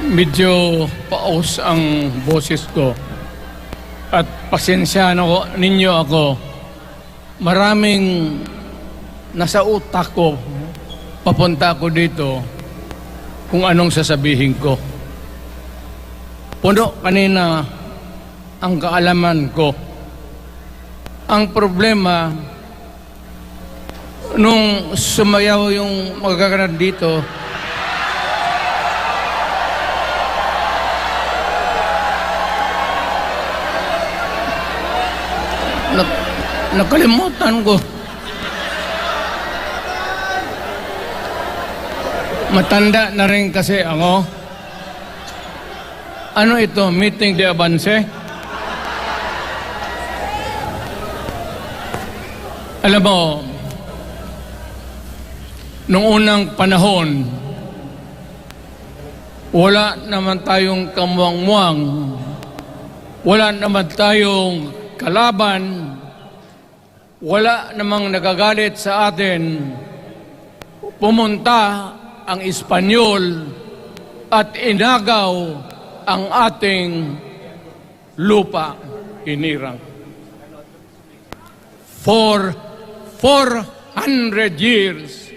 Medyo paos ang boses ko. At pasensya ninyo ako. Maraming nasa utak ko. Papunta ako dito kung anong sasabihin ko. Puno kanina ang kaalaman ko. Ang problema, nung sumayaw yung magkakaroon dito, nakalimutan ko. Matanda na rin kasi ako. Ano ito? Meeting de avance? Alam mo, nung unang panahon, wala naman tayong kamuang-muang, wala naman tayong kalaban, wala namang nagagalit sa atin. Pumunta ang Espanyol at inagaw ang ating lupa, hinirang. For 400 years,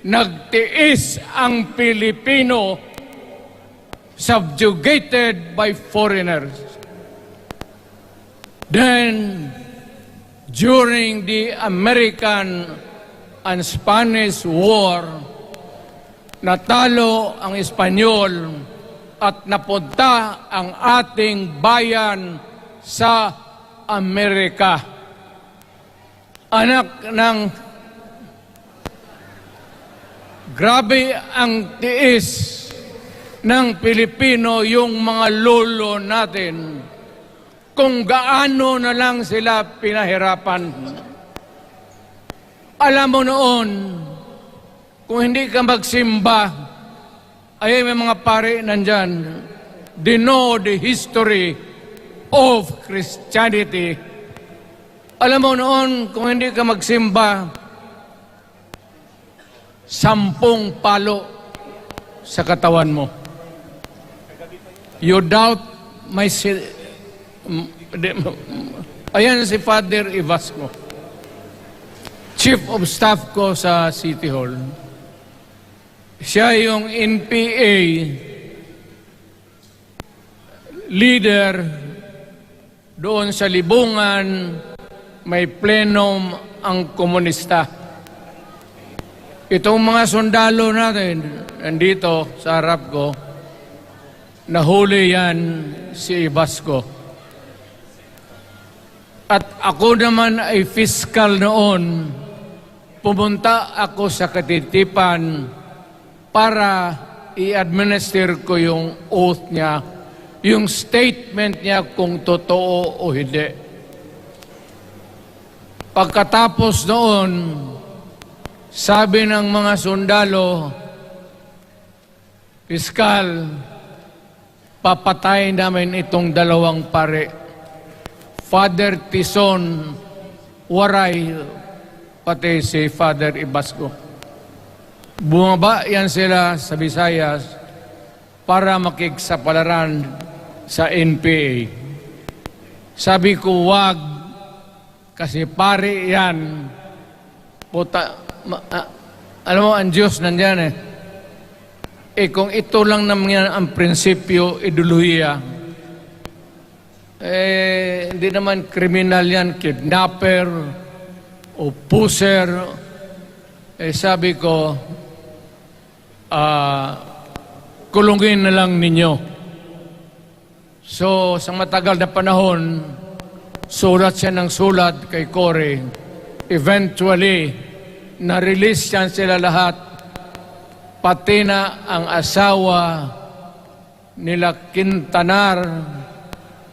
nagtiis ang Pilipino, subjugated by foreigners. Then, during the American and Spanish War, natalo ang Espanyol at napunta ang ating bayan sa Amerika. Anak ng grabe ang tiis ng Pilipino, yung mga lolo natin, kung gaano na lang sila pinahirapan. Alam mo noon, kung hindi ka magsimba, ay may mga pare nandyan, they know the history of Christianity. Alam mo noon, kung hindi ka magsimba, 10 palo sa katawan mo. You doubt my... Ayan si Father Ivasco, Chief of Staff ko sa City Hall. Siya yung NPA leader doon sa Libungan, may plenum ang komunista. Itong mga sundalo natin, nandito sa harap ko, nahuli yan si Ivasco. At ako naman ay fiscal noon, pumunta ako sa Katitipan para i-administer ko yung oath niya, yung statement niya kung totoo o hindi. Pagkatapos noon, sabi ng mga sundalo, Piskal, papatay namin itong 2 pare. Father Tison, Waray, pati si Father Ivasco. Bumaba yan sila sa Visayas para makigsapalaran sa NPA. Sabi ko, wag, kasi pare yan. Puta, alam mo, ang Diyos nandyan eh. Kung ito lang naman ang prinsipyo, ideolohiya, hindi naman kriminal yan, kidnapper o puser. Sabi ko, kulungin na lang ninyo. So, sa matagal na panahon, sulat siya ng sulat kay Cory. Eventually, na-release yan sila lahat, pati na ang asawa nila Quintanar,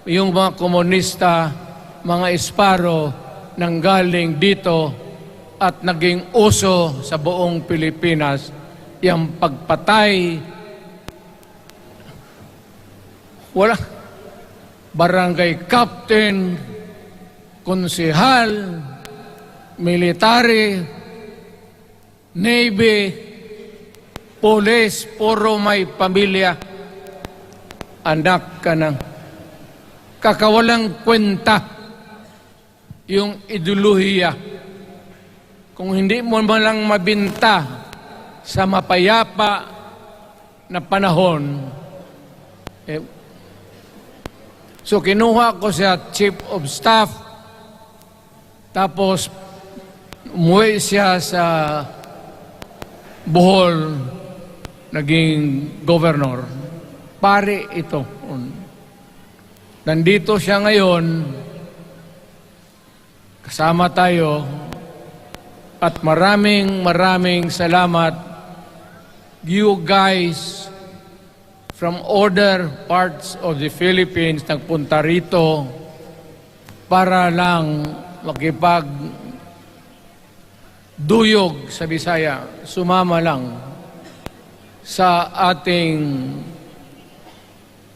yung mga komunista, mga Esparo, nanggaling dito at naging uso sa buong Pilipinas, yung pagpatay. Wala. Barangay captain, konsehal, military, Navy, pulis, puro may pamilya, anak ka ng kakawalang kwenta yung ideolohiya. Kung hindi mo man lang mabinta sa mapayapa na panahon, so kinuha ko siya Chief of Staff, tapos umuwi siya sa Bohol, naging governor. Pare ito. Nandito siya ngayon, kasama tayo, at maraming salamat. You guys from other parts of the Philippines nagpunta rito para lang makipagduyog sa Bisaya, sumama lang sa ating,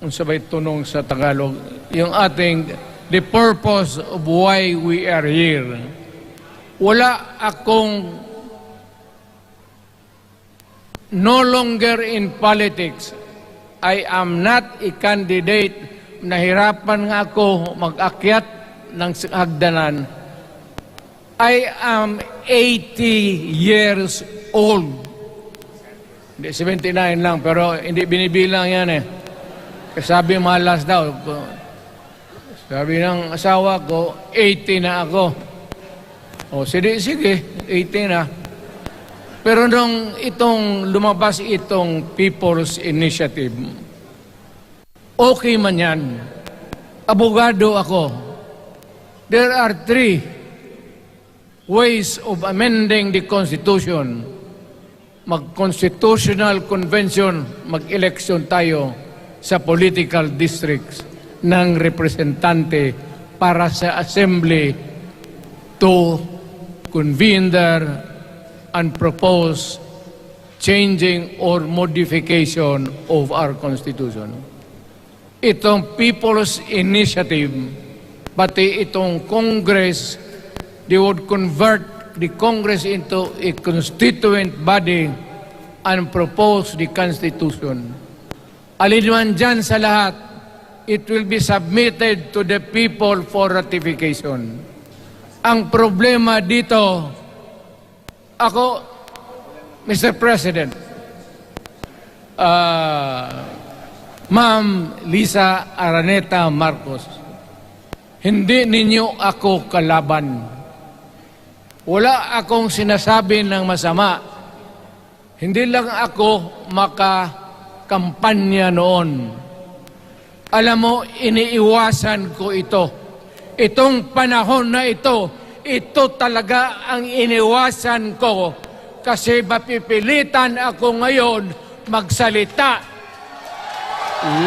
kung sabay tunong sa Tagalog, yung ating, the purpose of why we are here. Wala akong, no longer in politics. I am not a candidate. Nahirapan nga ako mag-akyat ng hagdanan. I am 80 years old. Hindi, 79 lang, pero hindi binibilang yan eh. Sabi malas daw. Sabi ng asawa ko, 80 na ako. O, sige, 80 na. Pero nung lumabas itong People's Initiative, okay man yan. Abogado ako. There are 3 ways of amending the Constitution. Mag-constitutional convention, mag-election tayo sa political districts ng representante para sa assembly to convene there and propose changing or modification of our Constitution. Itong People's Initiative, pati itong Congress, they would convert the Congress into a constituent body and propose the Constitution. Alinman dyan sa lahat, it will be submitted to the people for ratification. Ang problema dito, ako, Mr. President, Ma'am Lisa Araneta Marcos, hindi ninyo ako kalaban. Wala akong sinasabi ng masama. Hindi lang ako makakampanya noon. Alam mo, iniiwasan ko ito. Itong panahon na ito talaga ang iniwasan ko kasi mapipilitan ako ngayon magsalita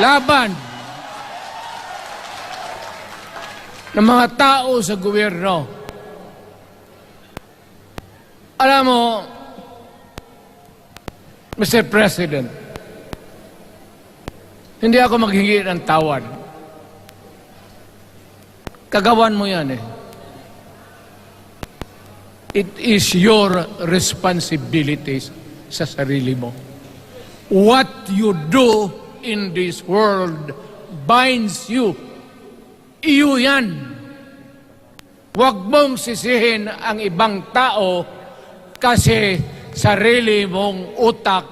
laban ng mga tao sa gobyerno. Alam mo, Mr. President, hindi ako maghingi ng tawad. Kagawan mo yan eh. It is your responsibilities sa sarili mo. What you do in this world binds you. Iyo yan. Huwag mong sisihin ang ibang tao kasi sarili mong utak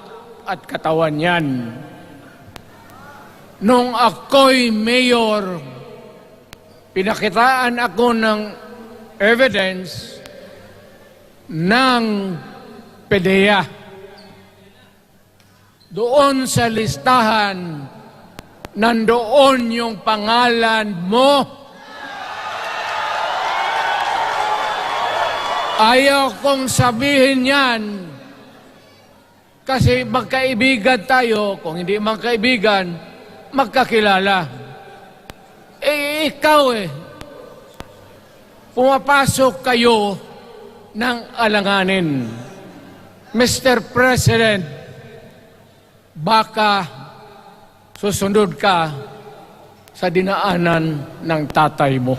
at katawan yan. Nung ako'y mayor, pinakitaan ako ng evidence ng PDEA. Doon sa listahan, nandoon yung pangalan mo. Ayaw kong sabihin yan kasi magkaibigan tayo. Kung hindi magkaibigan, magkakilala. Ikaw pumapasok kayo ng alanganin. Mr. President, baka susunod ka sa dinaanan ng tatay mo.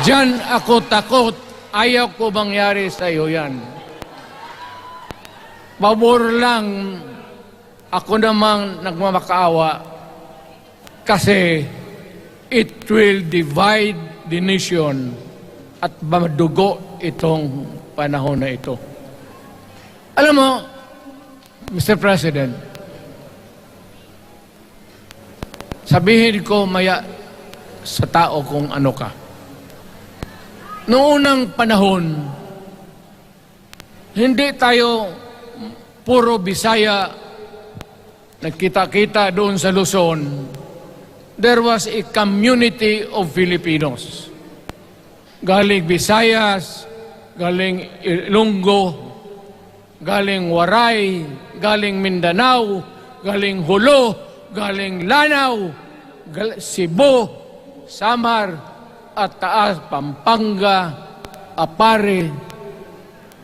Diyan ako takot. Ayaw ko mangyari sa iyo yan. pabor lang ako namang nagmamakaawa kasi it will divide the nation at madugo itong panahon na ito. Alam mo, Mr. President, sabihin ko maya sa tao kung ano ka. Noong unang panahon, hindi tayo puro Bisaya nagkita-kita doon sa Luzon. There was a community of Filipinos. Galing Visayas, galing Ilonggo, galing Waray, galing Mindanao, galing Hulo, galing Lanao, Cebu, Samar, at Taas, Pampanga, Apare.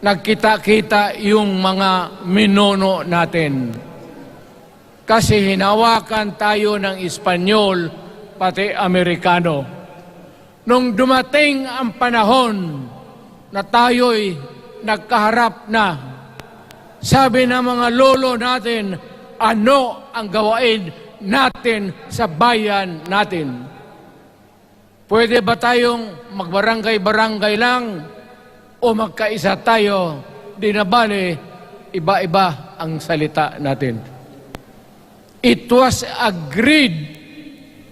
Nagkita-kita yung mga minono natin. Kasi hinawakan tayo ng Espanyol, pati Amerikano. Nung dumating ang panahon na tayo'y nagkaharap na, sabi ng mga lolo natin, ano ang gawain natin sa bayan natin? Pwede ba tayong magbarangay-barangay lang o magkaisa tayo? Di na bale, iba-iba ang salita natin. It was agreed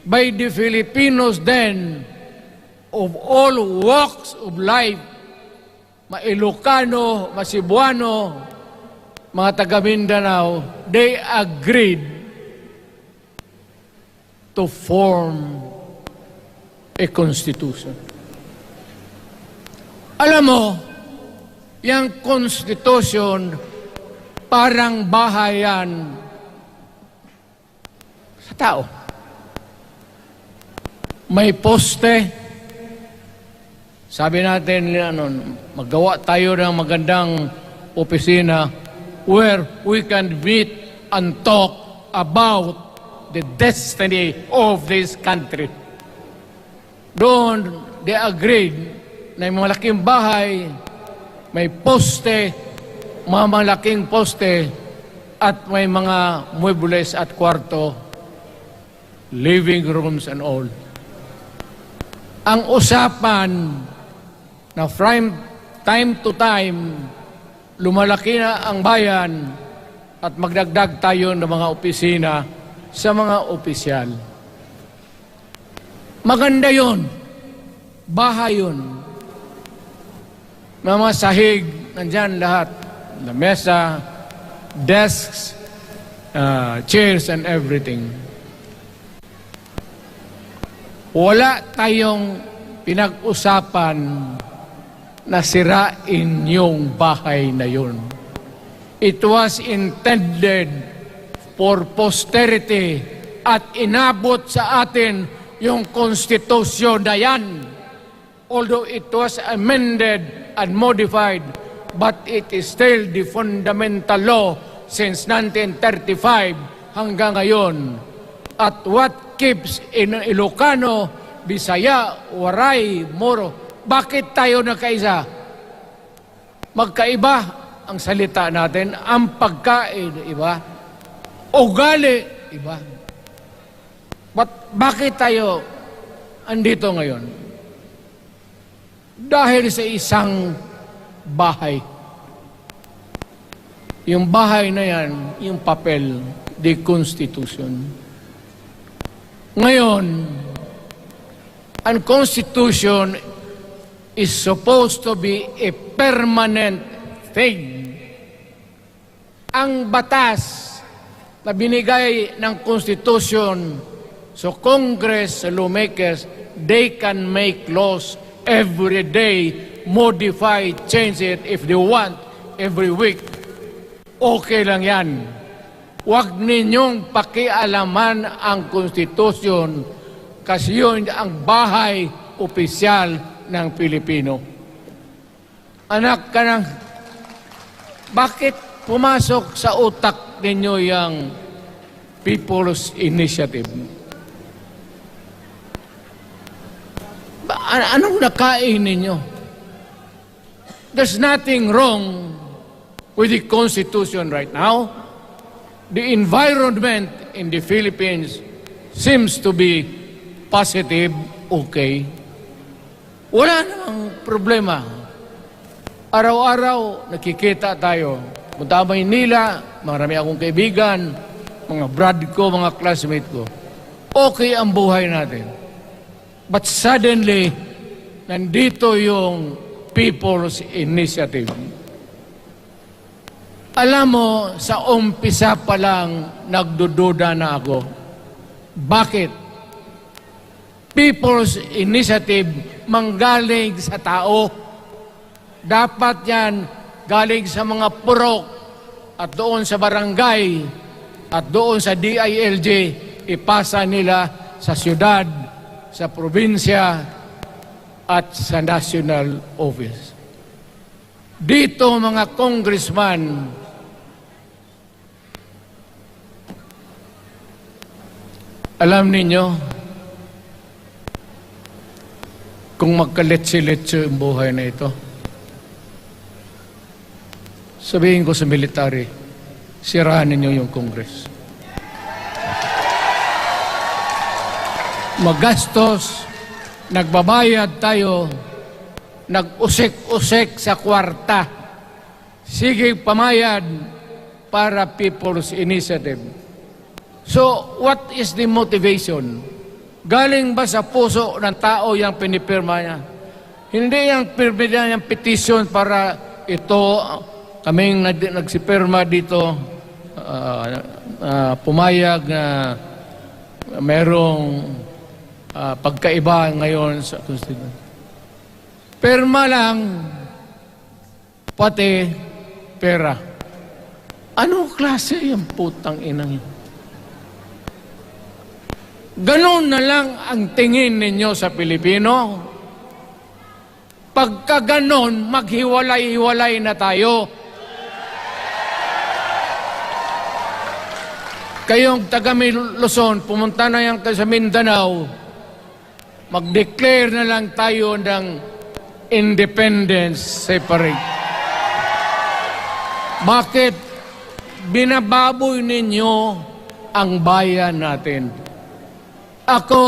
by the Filipinos then of all walks of life, Mailocano, Cebuano, mga taga Mindanao, they agreed to form a constitution. Alam mo, yung constitution parang bahayan sa tao. May poste. Sabi natin, maggawa tayo ng magandang opisina where we can meet and talk about the destiny of this country. Doon, they agreed na may malaking bahay, may poste, mga malaking poste, at may mga muebles at kwarto, living rooms and all. Ang usapan na from time to time, lumalaki na ang bayan at magdagdag tayo ng mga opisina sa mga opisyal. Maganda yun. Bahay yun. Mga sahig, nandyan lahat. Na mesa, desks, chairs and everything. Wala tayong pinag-usapan na sirain yung bahay na yun. It was intended for posterity at inabot sa atin yung konstitusyon na yan. Although it was amended and modified, but it is still the fundamental law since 1935 hanggang ngayon. At what keeps in Ilocano, Bisaya, Waray, Moro, bakit tayo nagkaisa? Magkaiba ang salita natin, ang pagkain, iba. Ugali, iba. Bakit tayo andito ngayon? Dahil sa isang bahay. Yung bahay na yan, yung papel, the Constitution. Ngayon, ang Constitution is supposed to be a permanent thing. Ang batas na binigay ng Constitution sa Congress, sa lawmakers, they can make laws every day, modify, change it if they want, every week. Okay lang yan. Huwag ninyong pakialaman ang Constitution kasi yun ang bahay opisyal ng Pilipino. Anak ka ng... Bakit pumasok sa utak ninyo yung People's Initiative? Anong nakain ninyo? There's nothing wrong with the Constitution right now. The environment in the Philippines seems to be positive, okay. Wala namang problema. Araw-araw, nakikita tayo. Punta Maynila, marami akong kaibigan, mga brad ko, mga classmate ko. Okay ang buhay natin. But suddenly, nandito yung People's Initiative. Alam mo, sa umpisa pa lang, nagdududa na ako. Bakit? People's Initiative manggaling sa tao. Dapat yan galing sa mga purok at doon sa barangay at doon sa DILG, ipasa nila sa syudad, sa probinsya at sa national office. Dito mga congressman, alam ninyo, kung magkaletse-letse ang buhay na ito, sabihin ko sa military, sirahan ninyo yung Congress. Magastos, nagbabayad tayo, nag-usik-usik sa kwarta. Sige pamayad para People's Initiative. So, what is the motivation? Galing ba sa puso ng tao yung pinipirma niya? Hindi yung pirma yung petition para ito, kaming nagsipirma dito, pumayag na merong pagkaiba ngayon sa Constitution. Pirma lang, pati pera. Anong klase yung putang inang yun? Ganon na lang ang tingin ninyo sa Pilipino. Pagka ganon, maghiwalay-hiwalay na tayo. Kayong taga Luzon, pumunta na yan sa Mindanao, mag-declare na lang tayo ng independence separate. Bakit binababoy ninyo ang bayan natin? Ako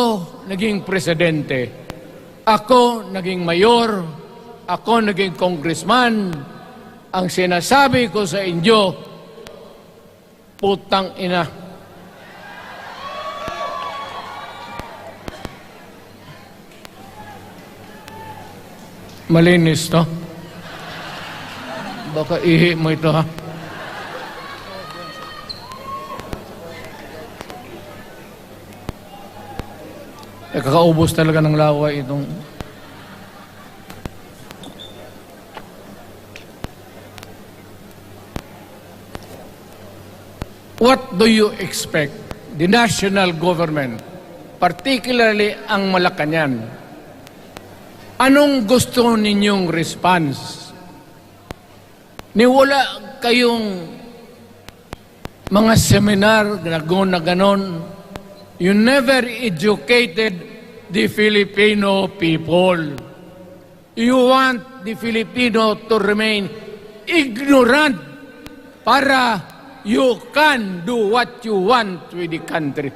naging presidente, ako naging mayor, ako naging congressman. Ang sinasabi ko sa inyo, putang ina. Malinis to. Baka ihi mo ito ha. Kakaubos talaga ng laway itong... What do you expect the national government, particularly ang Malacanang? Anong gusto ninyong response? Niwala kayong mga seminar na ganon. You never educated the Filipino people. You want the Filipino to remain ignorant para you can do what you want with the country.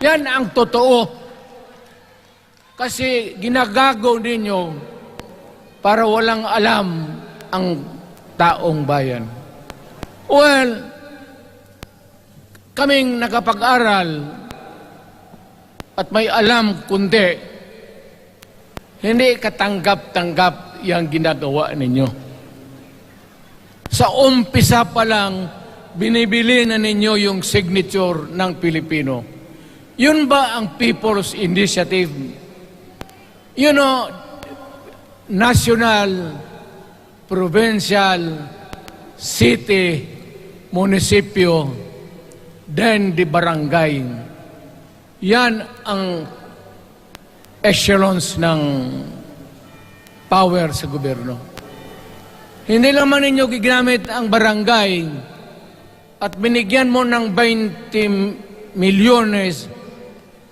Yan ang totoo. Kasi ginagago ninyo para walang alam ang taong bayan. Well, kaming nakapag-aral at may alam kundi, hindi katanggap-tanggap yung ginagawa ninyo. Sa umpisa pa lang, binibili na ninyo yung signature ng Pilipino. Yun ba ang People's Initiative? You know, national, provincial, city, munisipyo, then the barangay. Yan ang echelons ng power sa gobyerno. Hindi naman ninyo gigamit ang barangay at binigyan mo ng 20 milyones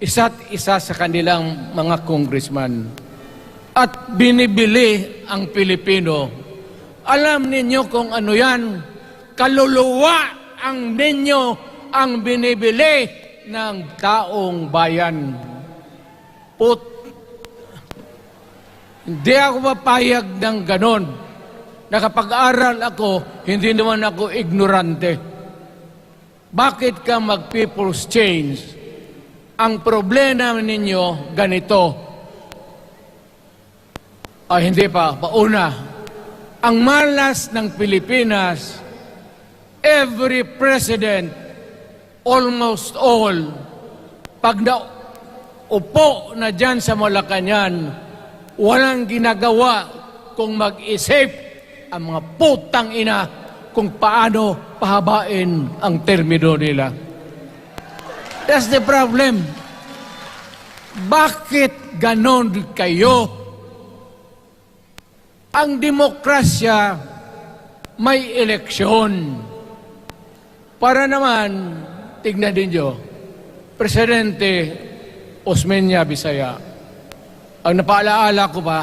isa't isa sa kanilang mga congressman. At binibili ang Pilipino Alam ninyo kung ano yan. Kaluluwa ang ninyo ang binibili ng taong bayan. Hindi ako mapayag ng ganon. Nakapag-aral ako, hindi naman ako ignorante. Bakit ka mag-people's change? Ang problema ninyo, ganito. Hindi pa, pauna. Ang malas ng Pilipinas, every president, almost all, pag naupo na dyan sa Malacanang, walang ginagawa kung mag-isip ang mga putang ina kung paano pahabain ang termino nila. That's the problem. Bakit ganon kayo? Ang demokrasya may eleksyon. Para naman, tignan din nyo, Presidente Osmeña Bisaya, ang napaalaala ko pa,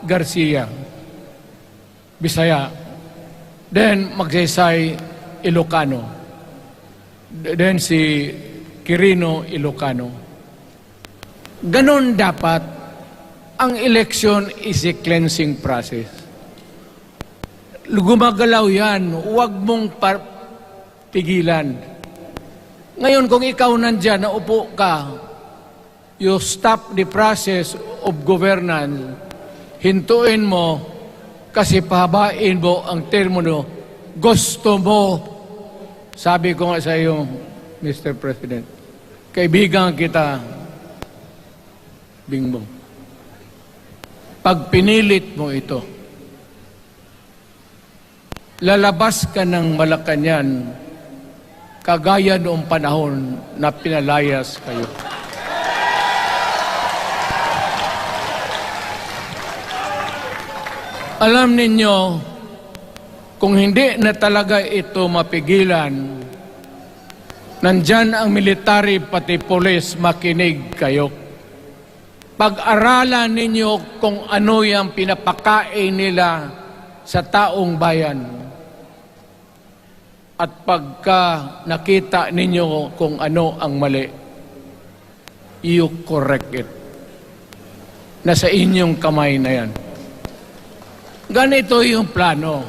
Garcia Bisaya, then Magsaysay Ilocano, then si Quirino Ilocano. Ganon dapat. Ang election is a cleansing process. Gumagalaw yan, huwag mong pigilan. Ngayon, kung ikaw nandyan, naupo ka, you stop the process of governance, hintuin mo, kasi pahabain mo ang termino, gusto mo. Sabi ko nga sa iyo, Mr. President, kaibigan kita, Bingbong. Pag pinilit mo ito, lalabas ka ng Malacanang kagaya noong panahon na pinalayas kayo. Alam ninyo, kung hindi na talaga ito mapigilan, nandyan ang military pati polis, makinig kayo. Pag-aralan ninyo kung ano yung pinapakain nila sa taong bayan. At pagka nakita ninyo kung ano ang mali, you correct it. Nasa inyong kamay na yan. Ganito yung plano.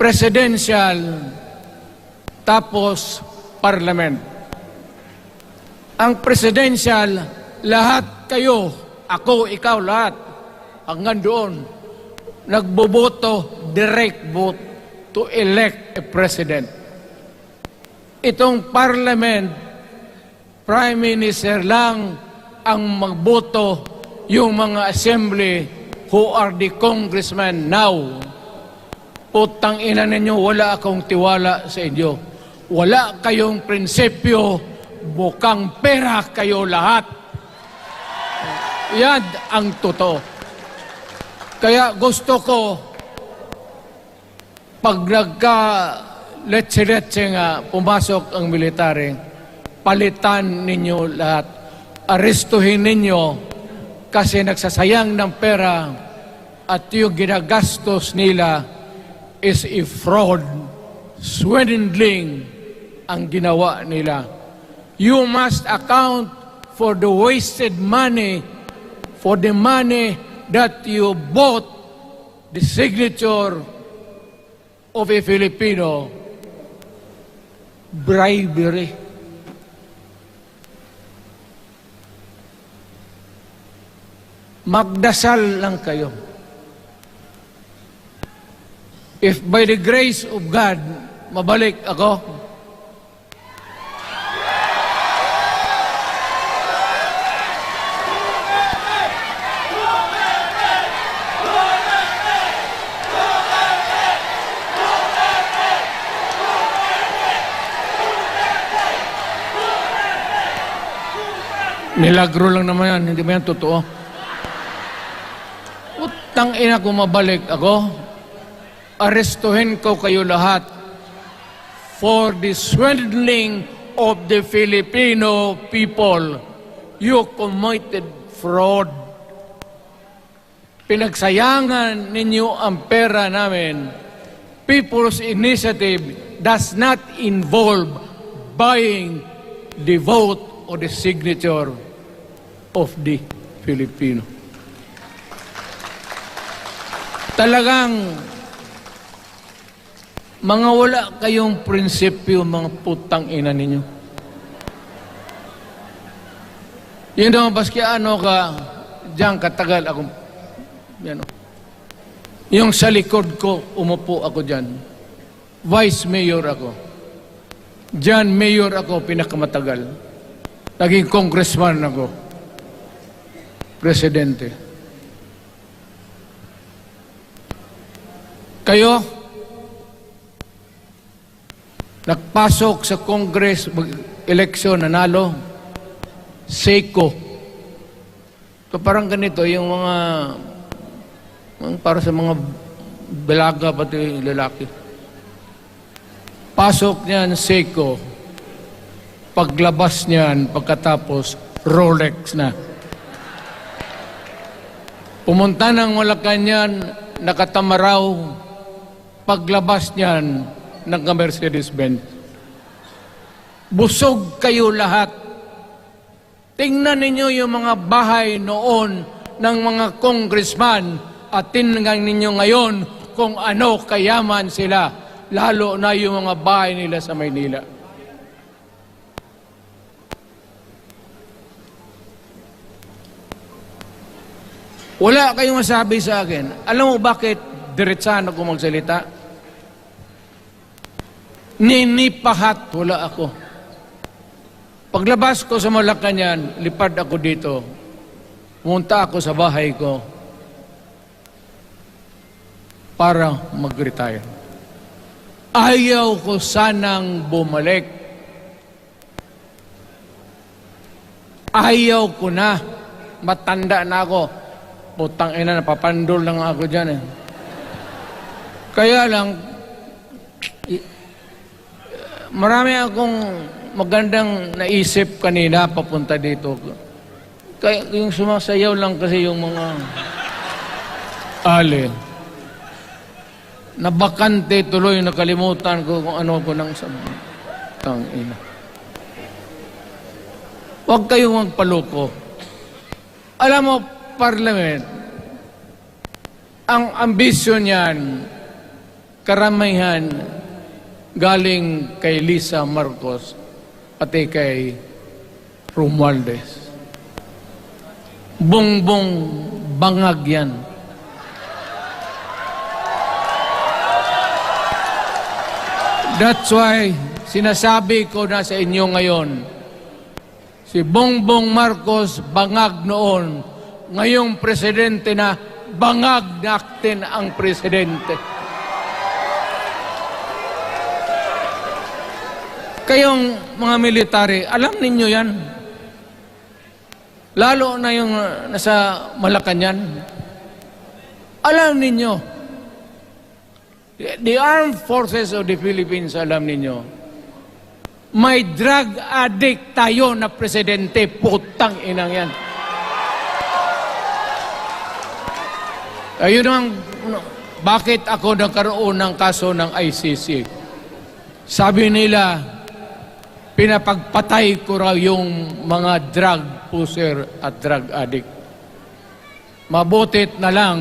Presidential, tapos parliament. Ang presidential, lahat kayo, ako, ikaw, lahat, hanggang doon, nagboboto, direct vote to elect a president. Itong parliament, prime minister lang ang magboto, yung mga assembly who are the congressmen now. Putang ina ninyo, wala akong tiwala sa inyo. Wala kayong prinsipyo, bukang pera kayo lahat. Yan ang totoo. Kaya gusto ko, pag nagka-letse-letse nga, pumasok ang military, palitan ninyo lahat. Arestuhin ninyo kasi nagsasayang ng pera at yung ginagastos nila is a fraud, swindling ang ginawa nila. You must account for the wasted money, for the money that you bought the signature of a Filipino. Bribery. Magdasal lang kayo. If by the grace of God, mabalik ako, milagro lang naman yan, hindi ba yan totoo? Utang ina kung mabalik ako, arestuhin ko kayo lahat for the swindling of the Filipino people. You committed fraud. pinagsayangan ninyo ang pera namin. People's Initiative does not involve buying the vote or the signature of the Filipino. Talagang mga wala kayong prinsipyo, mga putang ina ninyo. Yun naman, baski ano ka, diyan katagal akong, yan o. Yung sa likod ko, umupo ako diyan. Vice Mayor ako. Diyan, Mayor ako, pinakamatagal. Naging congressman ako. Presidente. Kayo, nagpasok sa Congress, eleksyon, nanalo, Seiko. So parang ganito, yung mga, para sa mga balaga, pati lalaki. Pasok niyan, Seiko. Paglabas niyan, pagkatapos, Rolex na. Pumunta ng Malacanang, nakatamaraw, paglabas niyan, nagka-Mercedes-Benz. Busog kayo lahat. Tingnan ninyo yung mga bahay noon ng mga congressman at tingnan ninyo ngayon kung ano kayaman sila, lalo na yung mga bahay nila sa Maynila. Wala kayong masabi sa akin. Alam mo bakit diretsahan ako magsalita? Ninipahat, wala ako. Paglabas ko sa Malacanang, lipad ako dito. Pumunta ako sa bahay ko para mag-retire. Ayaw ko sanang bumalik. Ayaw ko na. Matanda na ako. Putang ina, napapandol lang ako dyan eh. Kaya lang, marami akong magandang naisip kanina papunta dito. Kaya yung sumasayaw lang kasi yung mga ali. Nabakante tuloy, nakalimutan ko kung ano ko nang tang ina. Huwag kayong magpaloko. Alam mo, Parliament, ang ambisyon niyan, karamihan, galing kay Lisa Marcos pati kay Romualdez. Bongbong bangag yan. That's why sinasabi ko na sa inyo ngayon, si Bongbong Marcos bangag noon, ngayong presidente na, bangag natin ang presidente. Kayong mga military, alam ninyo yan. Lalo na yung nasa Malacanang. Alam ninyo. The Armed Forces of the Philippines, alam ninyo. May drug addict tayo na presidente, putang inang yan. Ayun ang, bakit ako nagkaroon ng kaso ng ICC? Sabi nila, pinapagpatay ko raw yung mga drug user at drug addict. Mabutit na lang,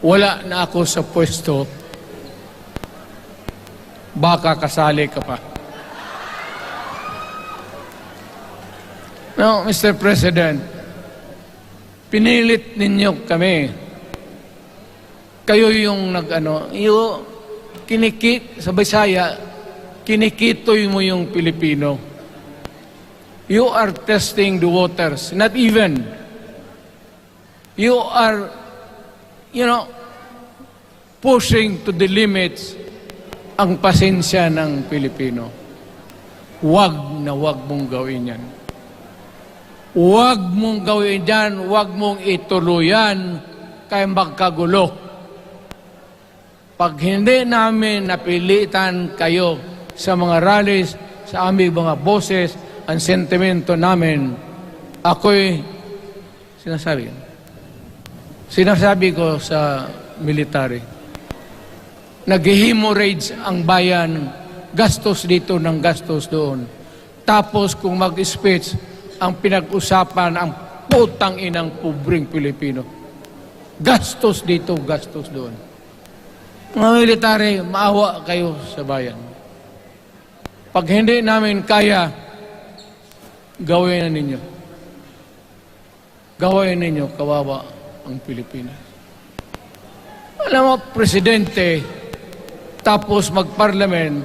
wala na ako sa pwesto, baka kasali ka pa. Now, Mr. President, pinilit ninyo kami. Kayo yung sa Bisaya, kinikitoy mo yung Pilipino. You are testing the waters. Not even. You are, pushing to the limits ang pasensya ng Pilipino. Huwag na huwag mong gawin yan. Huwag mong gawin yan, huwag mong ituluyan, kaya magkagulo. Pag hindi namin napilitan kayo sa mga rallies, sa aming mga boses, ang sentimento namin, ako'y Sinasabi. Sinasabi ko sa military, nag-hemorrhage ang bayan, gastos dito ng gastos doon. Tapos kung mag-speech, ang pinag-usapan ang putang inang pobreng Pilipino. Gastos dito, gastos doon. Mga military, maawa kayo sa bayan. Pag hindi namin kaya, gawin na ninyo. Gawin ninyo, kawawa ang Pilipinas. Alam mo, presidente, tapos mag-parliament,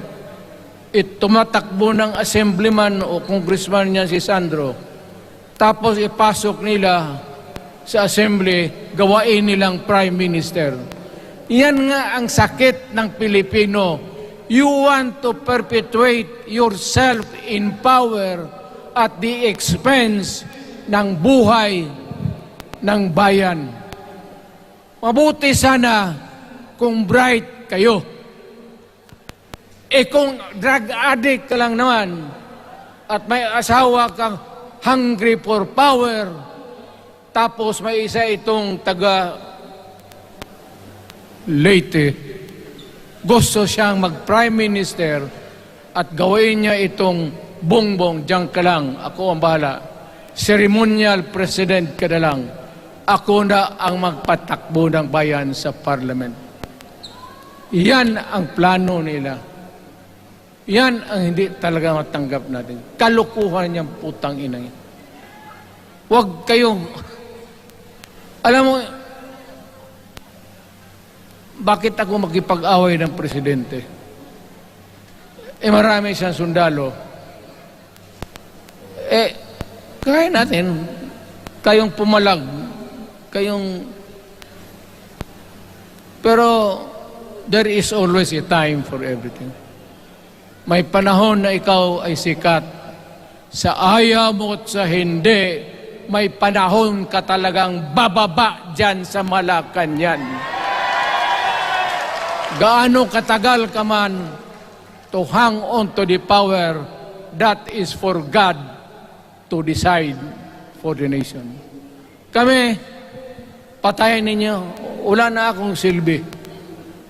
tumatakbo ng assemblyman o congressman niya si Sandro, tapos ipasok nila sa assembly, gawain nilang prime minister. Yan nga ang sakit ng Pilipino. You want to perpetuate yourself in power at the expense ng buhay ng bayan. Mabuti sana kung bright kayo. Kung drug addict ka lang naman at may asawa kang hungry for power, tapos may isa itong taga Leyte, gusto siyang mag-prime minister at gawin niya itong bongbong, diyan ka lang, ako ang bahala. Ceremonial president ka na lang. Ako na ang magpatakbo ng bayan sa parliament. Yan ang plano nila. Yan ang hindi talaga matanggap natin. Kalukuhan niyang putang ina. Huwag kayong... Alam mo, bakit ako makipag-away ng presidente? Marami siyang sundalo. Kaya natin, kayong pumalag, kayong... Pero, there is always a time for everything. May panahon na ikaw ay sikat. Sa ayaw mo at sa hindi, may panahon ka talagang bababa dyan sa Malacanang. Gaano katagal ka man to hang on to the power, that is for God to decide for the nation. Kami, patayin ninyo, wala na akong silbi.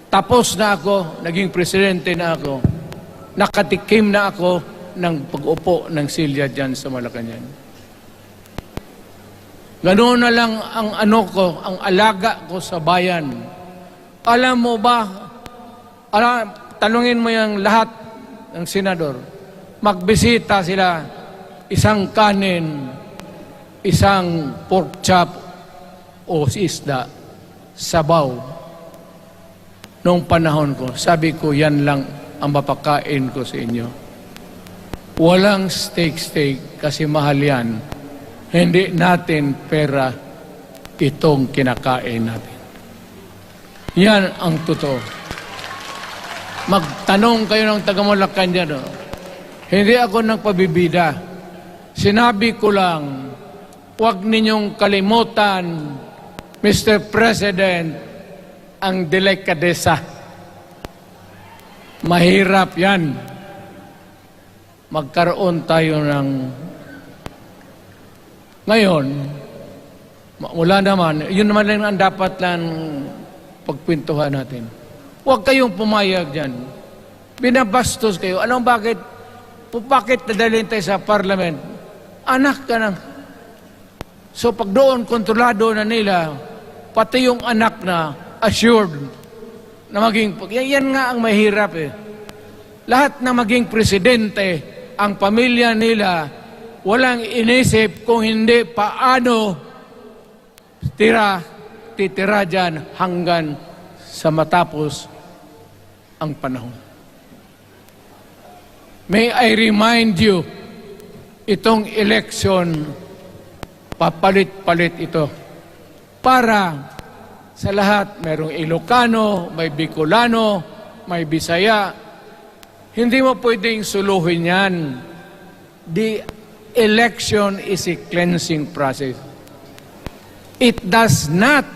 Tapos na ako, naging presidente na ako. Nakatikim na ako ng pag-upo ng silya dyan sa Malacanang. Ganoon na lang ang ang alaga ko sa bayan. Alam mo ba, tanungin mo yung lahat ng senador, magbisita sila, isang kanin, isang pork chop o isda, sabaw. Noong panahon ko, sabi ko, yan lang ang mapakain ko sa inyo. Walang steak kasi mahal yan. Hindi natin pera itong kinakain natin. Yan ang totoo. Magtanong kayo ng taga-Malacan dyan. Hindi ako nagpabibida. Sinabi ko lang, huwag ninyong kalimutan, Mr. President, ang delikadesa. Mahirap yan. Magkaroon tayo ng... Ngayon, wala naman, yun naman lang ang dapat lang pagpintuhan natin. Huwag kayong pumayag dyan. Binabastos kayo. Anong bakit? Bakit nadalhin tayo sa parliament? Anak ka nang. So pag doon, kontrolado na nila, pati yung anak na assured na maging... Yan nga ang mahirap eh. Lahat na maging presidente, ang pamilya nila, walang inisip kung hindi paano titira dyan hanggang sa matapos ang panahon. May I remind you, itong election, papalit-palit ito. Para sa lahat, mayroong Ilocano, may Bicolano, may Bisaya. Hindi mo pwedeng suluhin yan. The election is a cleansing process. It does not,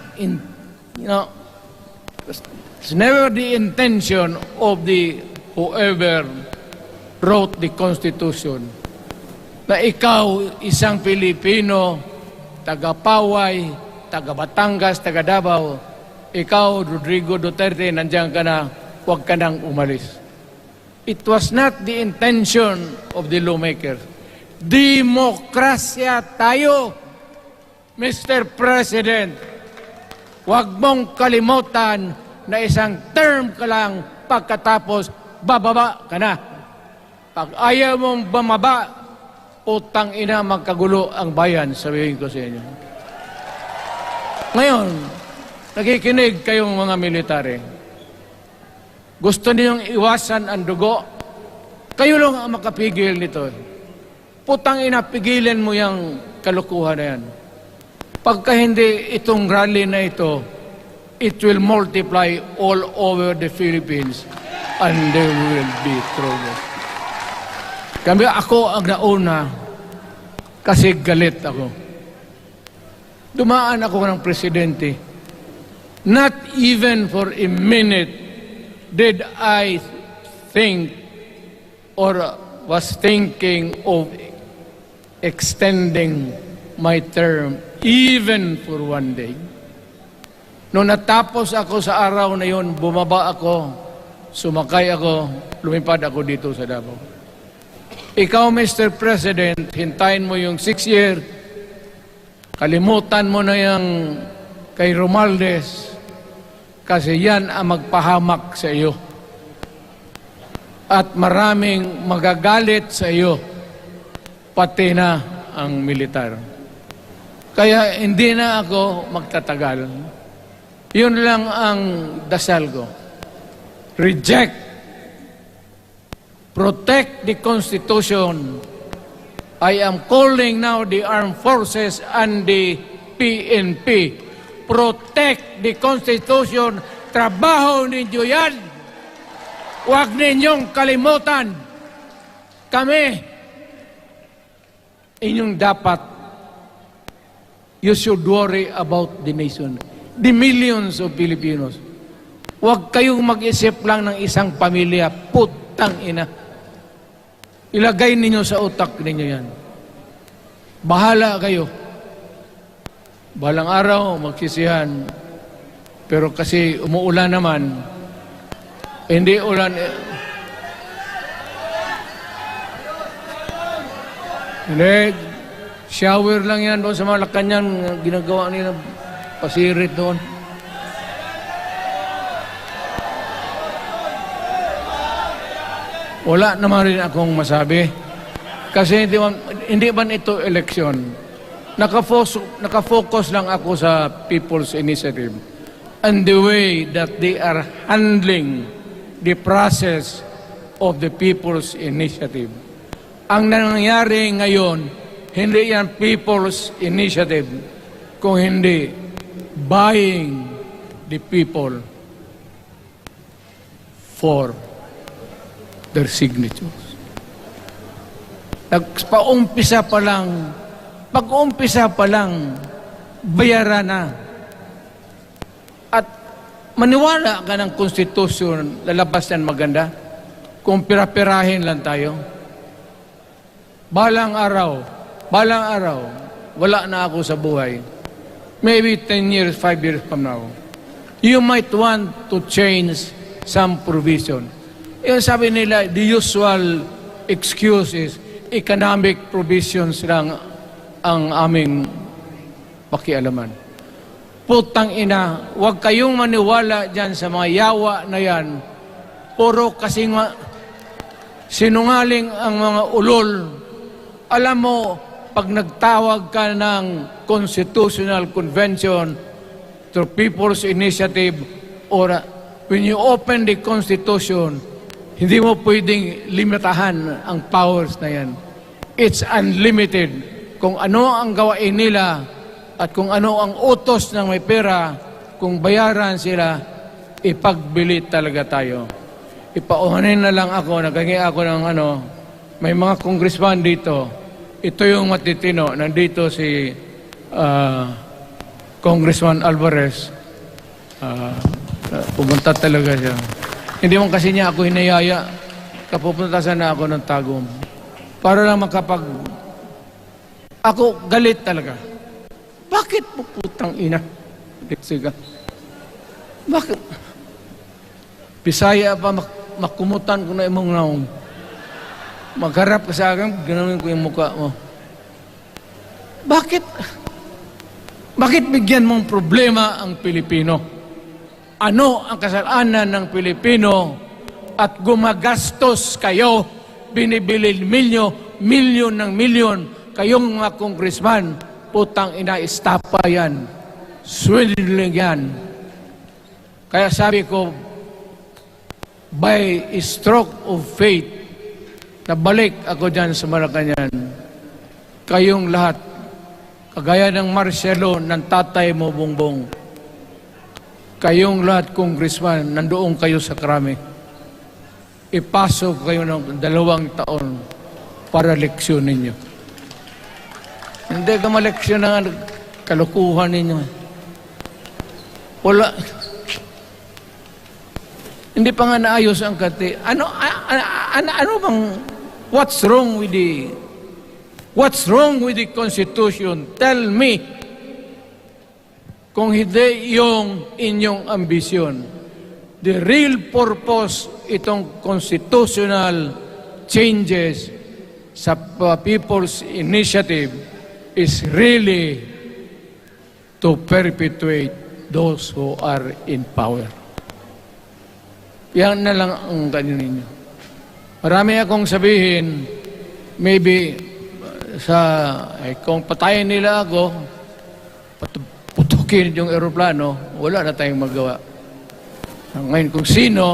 it's never the intention of the whoever wrote the Constitution na ikaw, isang Pilipino, taga Paway, taga Batangas, taga Davao, ikaw, Rodrigo Duterte, nandiyan ka na, huwag ka nang umalis. It was not the intention of the lawmakers. Demokrasya tayo, Mr. President. Huwag mong kalimutan na isang term ka lang pagkatapos bababa ka na. Pag ayaw mong bumaba, utang ina magkagulo ang bayan, sabihin ko sa inyo. Ngayon, nakikinig kayong mga military. Gusto ninyong iwasan ang dugo? Kayo lang ang makapigil nito. Putang ina, pigilan mo yung kalukuhan na yan. Pagka hindi itong rally na ito, it will multiply all over the Philippines and there will be trouble. Kami ako ang nauna kasi galit ako. Dumaan ako ng presidente. Not even for a minute did I think or was thinking of extending my term even for one day. Noong natapos ako sa araw na yon, bumaba ako, sumakay ako, lumipad ako dito sa Davao. Ikaw, Mr. President, hintayin mo yung 6 year, kalimutan mo na yung kay Romualdez, kasi yan ang magpahamak sa iyo. At maraming magagalit sa iyo, pati na ang militar. Kaya hindi na ako magtatagal. Yun lang ang dasal ko. Reject. Protect the Constitution. I am calling now the armed forces and the PNP. Protect the Constitution. Trabaho ninyo yan. Huwag ninyong kalimutan. Kami, inyong dapat, you should worry about the nation. The millions of Filipinos. Huwag kayong mag-isip lang ng isang pamilya. Putang ina. Ilagay ninyo sa utak ninyo yan. Bahala kayo. Balang araw, magsisihan. Pero kasi umuulan naman, hindi ulan. Hindi, shower lang yan doon sa Malacanang, ginagawa nila, pasirit doon. Wala naman rin akong masabi. Kasi hindi man ito eleksyon. Nakafocus lang ako sa People's Initiative and the way that they are handling the process of the People's Initiative. Ang nangyayari ngayon, hindi yan People's Initiative, kung hindi buying the people for their signatures. Pag-umpisa pa lang, bayaran na. At maniwala ka ng konstitusyon, lalabas yan maganda, kung pira-pirahin lang tayo. Balang araw, wala na ako sa buhay. Maybe 10 years, 5 years from now. You might want to change some provision. Yung sabi nila, the usual excuse is economic provisions lang ang aming pakialaman. Putang ina, huwag kayong maniwala dyan sa mga yawa na yan. Puro kasi sinungaling ang mga ulol. Alam mo, pag nagtawag ka ng Constitutional Convention through People's Initiative or when you open the Constitution, hindi mo pwedeng limitahan ang powers na yan. It's unlimited. Kung ano ang gawain nila at kung ano ang utos ng may pera, kung bayaran sila, ipagbili talaga tayo. Ipauhanin na lang ako, naghangi ako ng may mga congressman dito. Ito yung matitino. Nandito si Congressman Alvarez. Pumunta talaga siya. Hindi mo kasi niya ako hinayaya. Kapupunta sana ako ng Tagum. Para lang ako galit talaga. Bakit po putang ina? Sige. Bakit? Bisaya pa makumutan ko na imong naong. Magharap ka sa akin, ganoon ko yung mukha mo. Bakit? Bakit bigyan mong problema ang Pilipino? Ano ang kasalanan ng Pilipino at gumagastos kayo, binibili milyon ng milyon, kayong mga congressman, putang ina, istapa yan. Swindling yan. Kaya sabi ko, by a stroke of fate, nabalik ako dyan sa Malacanang. Kayong lahat, kagaya ng Marcelo, ng tatay mo, Bongbong, kayong lahat, congressman, nandoon kayo sa Krame. Ipasok kayo ng 2 taon para leksyon ninyo. Hindi ka maleksyon ng kalukuhan ninyo. Wala. Hindi pa nga naayos ang kati. Ano bang, what's wrong with the Constitution? Tell me. Kung hindi yung inyong ambisyon. The real purpose itong constitutional changes sa People's Initiative is really to perpetuate those who are in power. Yan na lang ang ganyan ninyo. Marami akong sabihin, maybe kung patayin nila ako, putukin yung eroplano, wala na tayong magawa. Ngayon kung sino,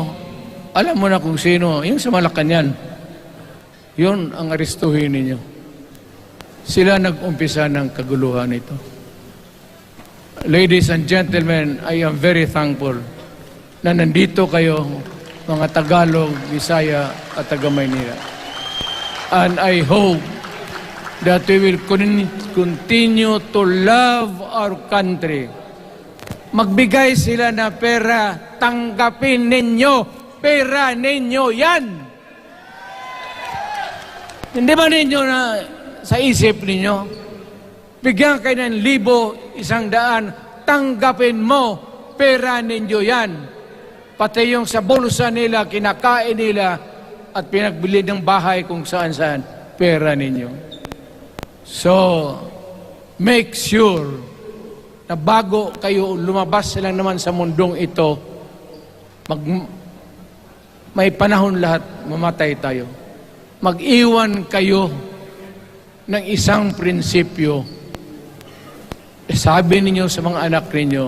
alam mo na kung sino, yung sa Malacanang, yun ang aristuhin ninyo. Sila nag-umpisa ng kaguluhan ito. Ladies and gentlemen, I am very thankful na nandito kayo, mga Tagalog, Bisaya at taga-Maynila. And I hope that we will continue to love our country. Magbigay sila na pera, tanggapin ninyo, pera ninyo yan. Hindi ba ninyo na sa isip ninyo? Bigyan kayo ng 1,000, 100, tanggapin mo, pera ninyo yan. Pati yung sa bulsa nila, kinakain nila, at pinagbili ng bahay kung saan-saan, pera ninyo. So, make sure na bago kayo lumabas lang naman sa mundong ito, may panahon lahat, mamatay tayo. Mag-iwan kayo ng isang prinsipyo. Sabi ninyo sa mga anak ninyo,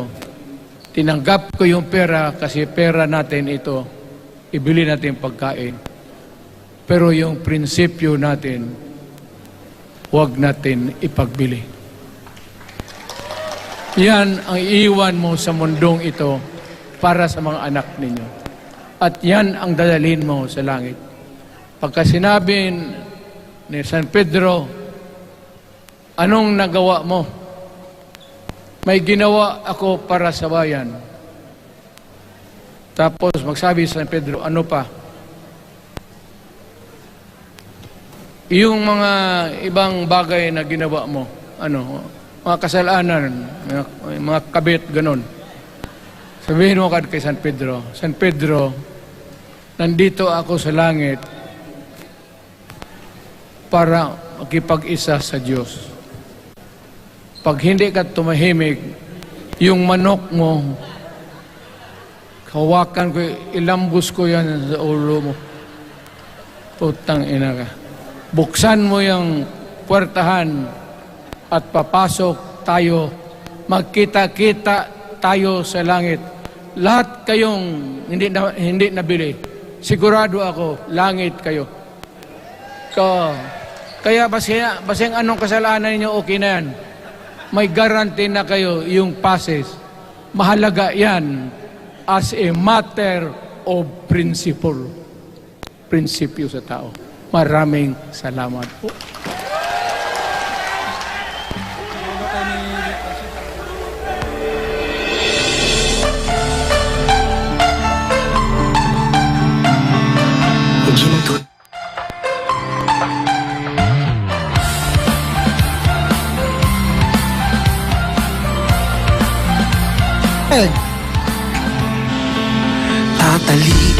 tinanggap ko yung pera kasi pera natin ito, ibili natin pagkain. Pero yung prinsipyo natin, huwag natin ipagbili. Yan ang iiwan mo sa mundong ito para sa mga anak ninyo. At yan ang dadalhin mo sa langit. Pagka sinabi ni San Pedro, anong nagawa mo? May ginawa ako para sa bayan. Tapos magsabi sa San Pedro, ano pa? Yung mga ibang bagay na ginawa mo, mga kasalanan, mga kabit, ganon. Sabihin mo kay San Pedro, nandito ako sa langit para makipag-isa sa Diyos. Pag hindi ka tumahimik, yung manok mo, hawakan ko, ilambos ko yan sa ulo mo. Putang ina ka. Buksan mo yung puwertahan at papasok tayo. Magkita-kita tayo sa langit. Lahat kayong hindi nabili. Sigurado ako, langit kayo. Kaya basing anong kasalanan niyo, okay na yan. May guarantee na kayo yung passes. Mahalaga yan as a matter of principle. Prinsipyo sa tao. Maraming salamat po. akin. Tatali